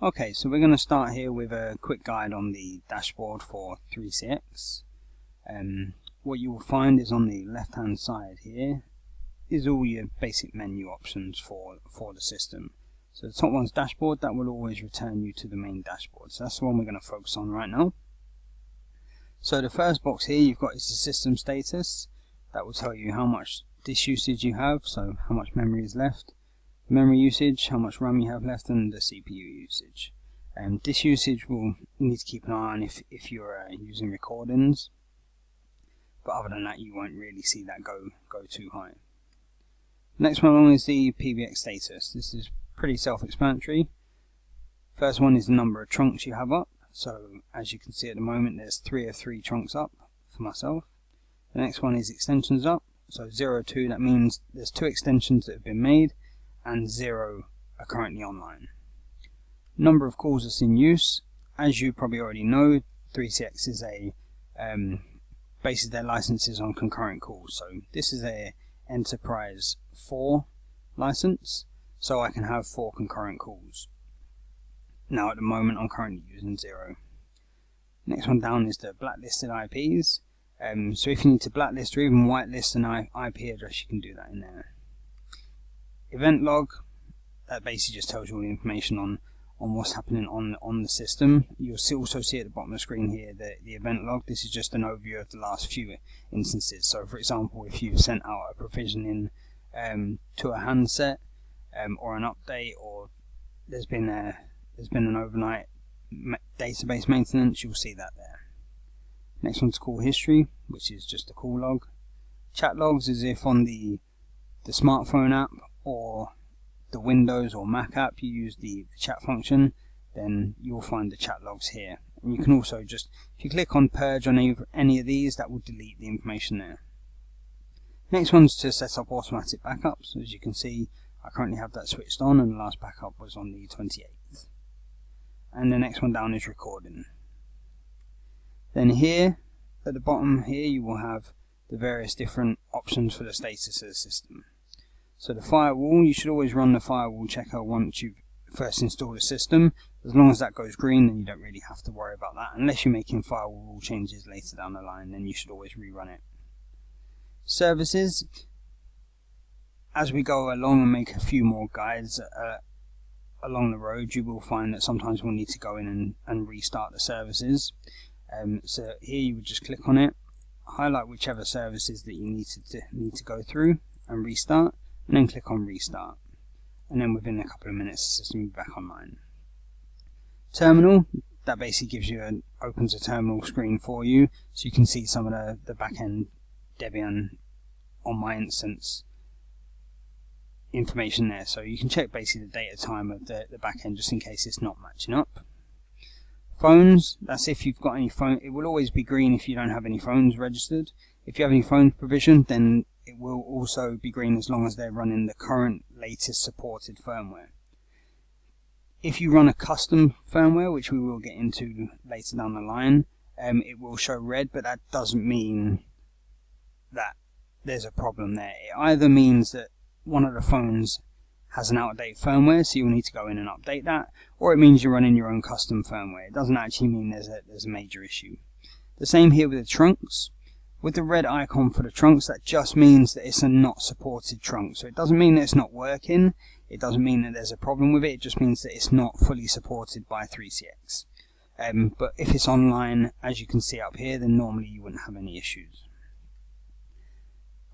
Okay, so we're going to start here with a quick guide on the dashboard for 3CX. What you will find is on the left hand side here is all your basic menu options for the system. So the top one's dashboard. That will always return you to the main dashboard. So that's the one we're going to focus on right now. So the first box here you've got is the system status. That will tell you how much disk usage you have, so how much memory is left, memory usage, how much RAM you have left, and the CPU usage. Disk usage will need to keep an eye on if you're using recordings, but other than that you won't really see that go too high. Next one along is the PBX status. This is pretty self-explanatory. First one is the number of trunks you have up. So as you can see at the moment there's 3 of 3 trunks up for myself. The next one is extensions up. So 0, 2, that means there's 2 extensions that have been made and 0 are currently online. Number of calls that's in use. As you probably already know, 3CX is bases their licenses on concurrent calls. So this is a Enterprise 4 license, so I can have 4 concurrent calls. Now at the moment I'm currently using 0. Next one down is the blacklisted IPs. So if you need to blacklist or even whitelist an IP address, you can do that in there. Event log, that basically just tells you all the information on what's happening on the system. You'll also see at the bottom of the screen here the event log. This is just an overview of the last few instances. So for example, if you've sent out a provisioning to a handset or an update, or there's been an overnight database maintenance, you'll see that there. Next one's call history, which is just a call log. Chat logs is if on the smartphone app or the Windows or Mac app you use the chat function, then you'll find the chat logs here. And you can also just, if you click on purge on any of these, that will delete the information there. Next one's to set up automatic backups. As you can see, I currently have that switched on and the last backup was on the 28th. And the next one down is recording. Then here, at the bottom here, you will have the various different options for the status of the system. So the firewall, you should always run the firewall checker once you've first installed the system. As long as that goes green, then you don't really have to worry about that. Unless you're making firewall rule changes later down the line, then you should always rerun it. Services, as we go along and make a few more guides along the road, you will find that sometimes we'll need to go in and restart the services. So here you would just click on it, highlight whichever services that you need to go through and restart, and then click on restart. And then within a couple of minutes the system will be back online. Terminal, that basically opens a terminal screen for you, so you can see some of the back-end Debian on my instance information there. So you can check basically the date and time of the back-end just in case it's not matching up. Phones, that's if you've got any phone. It will always be green if you don't have any phones registered. If you have any phones provisioned, then it will also be green as long as they're running the current latest supported firmware. If you run a custom firmware, which we will get into later down the line, it will show red, but that doesn't mean that there's a problem there. It either means that one of the phones has an out-of-date firmware, so you'll need to go in and update that, or it means you're running your own custom firmware. It doesn't actually mean there's a major issue. The same here with the trunks. With the red icon for the trunks, that just means that it's a not supported trunk. So it doesn't mean that it's not working, it doesn't mean that there's a problem with it, it just means that it's not fully supported by 3CX. But if it's online, as you can see up here, then normally you wouldn't have any issues.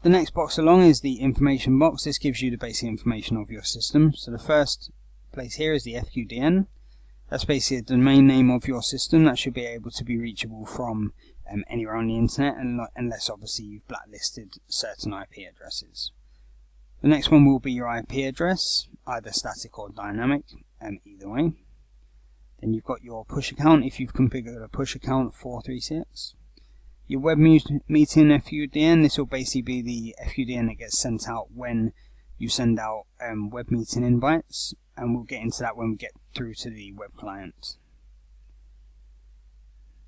The next box along is the information box. This gives you the basic information of your system. So the first place here is the FQDN. That's basically the domain name of your system. That should be able to be reachable from anywhere on the internet, unless obviously you've blacklisted certain IP addresses. The next one will be your IP address, either static or dynamic, either way. Then you've got your push account if you've configured a push account for 3CX. Your web meeting FQDN, this will basically be the FQDN that gets sent out when you send out web meeting invites, and we'll get into that when we get through to the web client.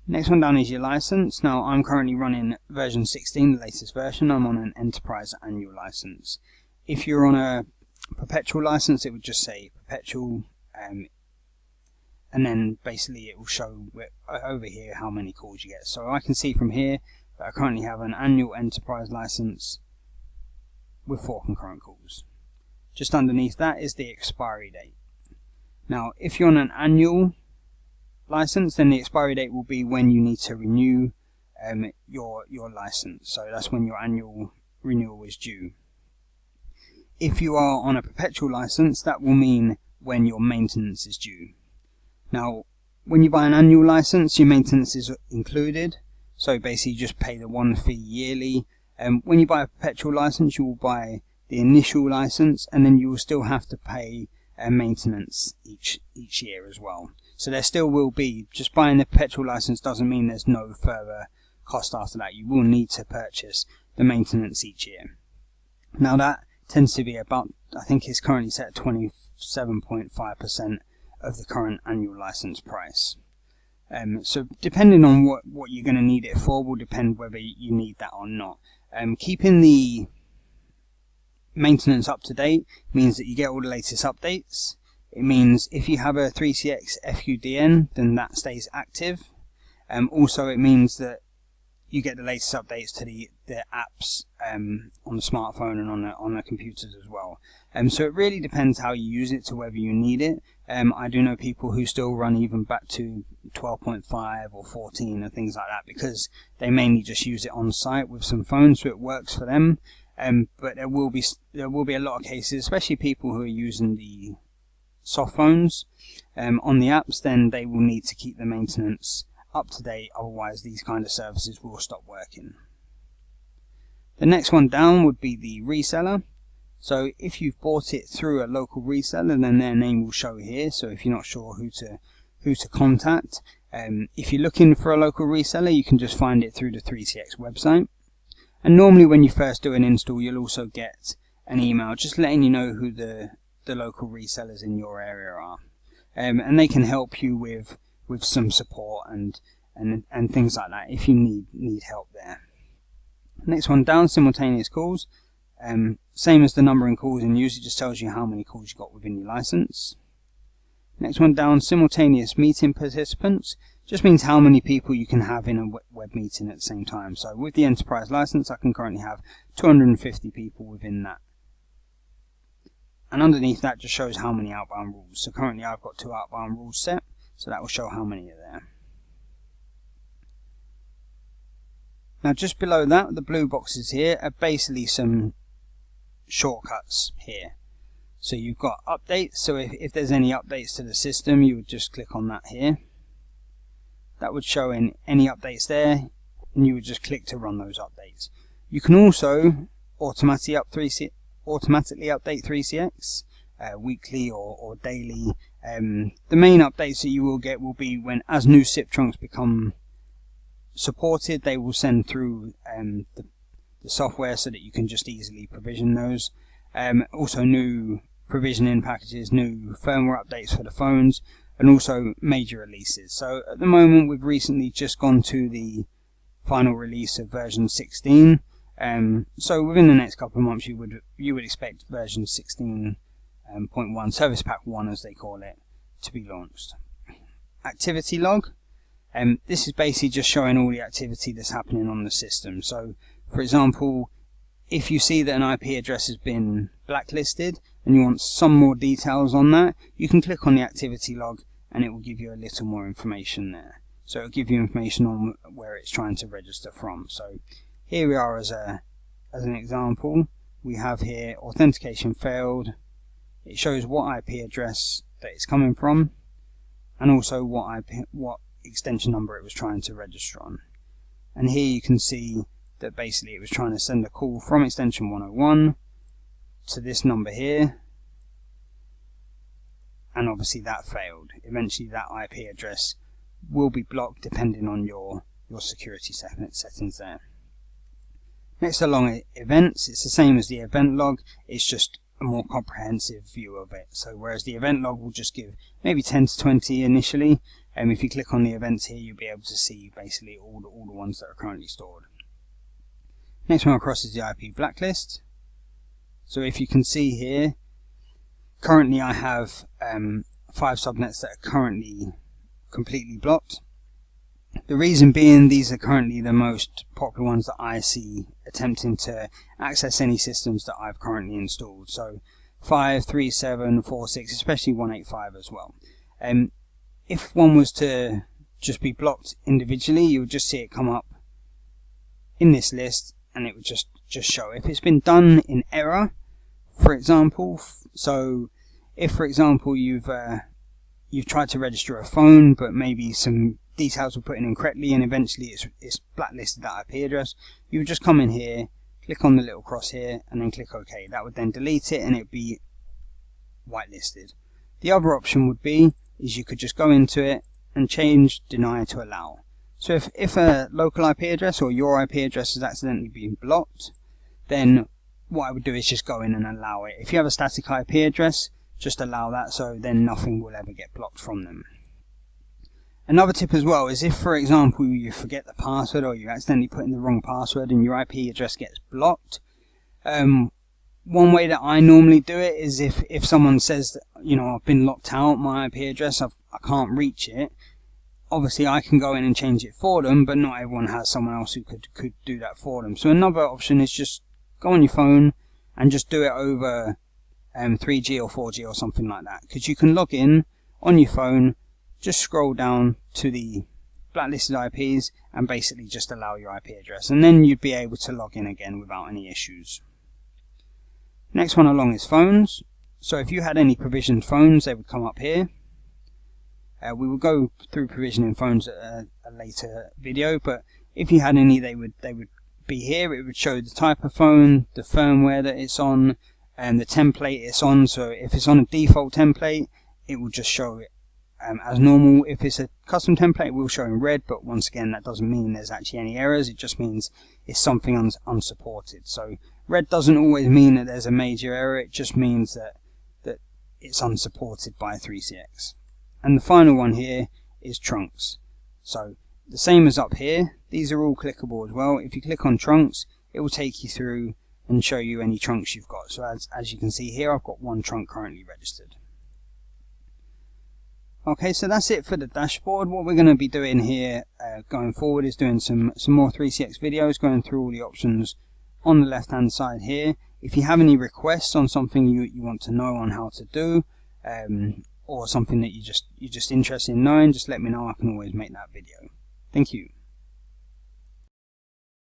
Next one down is your license. Now I'm currently running version 16, the latest version. I'm on an enterprise annual license. If you're on a perpetual license, it would just say perpetual. and then basically it will show over here how many calls you get. So I can see from here that I currently have an annual enterprise license with 4 concurrent calls. Just underneath that is the expiry date. Now if you're on an annual license, then the expiry date will be when you need to renew your license. So that's when your annual renewal is due. If you are on a perpetual license, that will mean when your maintenance is due. Now when you buy an annual license, your maintenance is included, so basically you just pay the one fee yearly. When you buy a perpetual license, you will buy the initial license, and then you will still have to pay maintenance each year as well. So there still will be, just buying the perpetual license doesn't mean there's no further cost after that. You will need to purchase the maintenance each year. Now that tends to be about, I think it's currently set at 27.5% of the current annual license price. So depending on what you're going to need it for will depend whether you need that or not. Keeping the maintenance up to date means that you get all the latest updates. It means if you have a 3CX FUDN, then that stays active. Also it means that you get the latest updates to the apps on the smartphone and on the computers as well. So it really depends how you use it to whether you need it. I do know people who still run even back to 12.5 or 14 and things like that, because they mainly just use it on site with some phones, so it works for them. But there will be a lot of cases, especially people who are using the soft phones on the apps, then they will need to keep the maintenance up to date, otherwise these kind of services will stop working. The next one down would be the reseller. So if you've bought it through a local reseller, then their name will show here. So if you're not sure who to contact, if you're looking for a local reseller, you can just find it through the 3CX website. And normally when you first do an install, you'll also get an email just letting you know who the local resellers in your area are, and they can help you with some support and things like that if you need help there. Next one down, simultaneous calls. Same as the number in calls in use, it just tells you how many calls you got within your license. Next one down, simultaneous meeting participants. Just means how many people you can have in a web meeting at the same time. So with the enterprise license, I can currently have 250 people within that. And underneath that just shows how many outbound rules. So currently I've got 2 outbound rules set, so that will show how many are there. Now just below that, the blue boxes here are basically some shortcuts here. So you've got updates, so if there's any updates to the system, you would just click on that here. That would show in any updates there, and you would just click to run those updates. You can also automatically update 3CX weekly or daily. The main updates that you will get will be when, as new SIP trunks become supported, they will send through the software so that you can just easily provision those. Also new provisioning packages, new firmware updates for the phones, and also major releases. So at the moment we've recently just gone to the final release of version 16. So within the next couple of months you would expect version 16.1, Service Pack 1 as they call it, to be launched. Activity log. This is basically just showing all the activity that's happening on the system. So for example, if you see that an IP address has been blacklisted and you want some more details on that, you can click on the activity log and it will give you a little more information there. So it will give you information on where it's trying to register from. So here we are as an example. We have here authentication failed. It shows what IP address that it's coming from, and also what extension number it was trying to register on. And here you can see that basically it was trying to send a call from extension 101 to this number here, and obviously that failed. Eventually that IP address will be blocked depending on your security settings there. Next along events, it's the same as the event log, it's just a more comprehensive view of it. So whereas the event log will just give maybe 10 to 20 initially, if you click on the events here you'll be able to see basically all the ones that are currently stored. Next one across is the IP blacklist. So if you can see here, currently I have 5 subnets that are currently completely blocked. The reason being, these are currently the most popular ones that I see attempting to access any systems that I've currently installed. So 5, 3, 7, 4, 6, especially 185 as well. If one was to just be blocked individually, you would just see it come up in this list, and it would just show. If it's been done in error, for example, so if for example you've tried to register a phone, but maybe some details were put in incorrectly, and eventually it's blacklisted that IP address, you would just come in here, click on the little cross here, and then click OK. That would then delete it, and it would be whitelisted. The other option would be is you could just go into it and change deny to allow. So if a local IP address or your IP address has accidentally been blocked, then what I would do is just go in and allow it. If you have a static IP address, just allow that, so then nothing will ever get blocked from them. Another tip as well is if, for example, you forget the password or you accidentally put in the wrong password and your IP address gets blocked, one way that I normally do it is if someone says that, you know, I've been locked out, my IP address, I can't reach it, obviously I can go in and change it for them, but not everyone has someone else who could do that for them. So another option is just go on your phone and just do it over 3G or 4G or something like that, because you can log in on your phone, just scroll down to the blacklisted IPs and basically just allow your IP address, and then you'd be able to log in again without any issues. Next one along is phones. So if you had any provisioned phones, they would come up here. We will go through provisioning phones at a later video, but if you had any, they would be here. It would show the type of phone, the firmware that it's on, and the template it's on. So if it's on a default template, it will just show it as normal. If it's a custom template, it will show in red, but once again, that doesn't mean there's actually any errors. It just means it's something unsupported. So red doesn't always mean that there's a major error. It just means that it's unsupported by 3CX. And the final one here is trunks. So the same as up here, these are all clickable as well. If you click on trunks, it will take you through and show you any trunks you've got. So as you can see here, I've got one trunk currently registered. Okay, so that's it for the dashboard. What we're going to be doing here going forward is doing some more 3CX videos, going through all the options on the left hand side here. If you have any requests on something you want to know on how to do, or something that you're just interested in knowing, just let me know. I can always make that video. Thank you.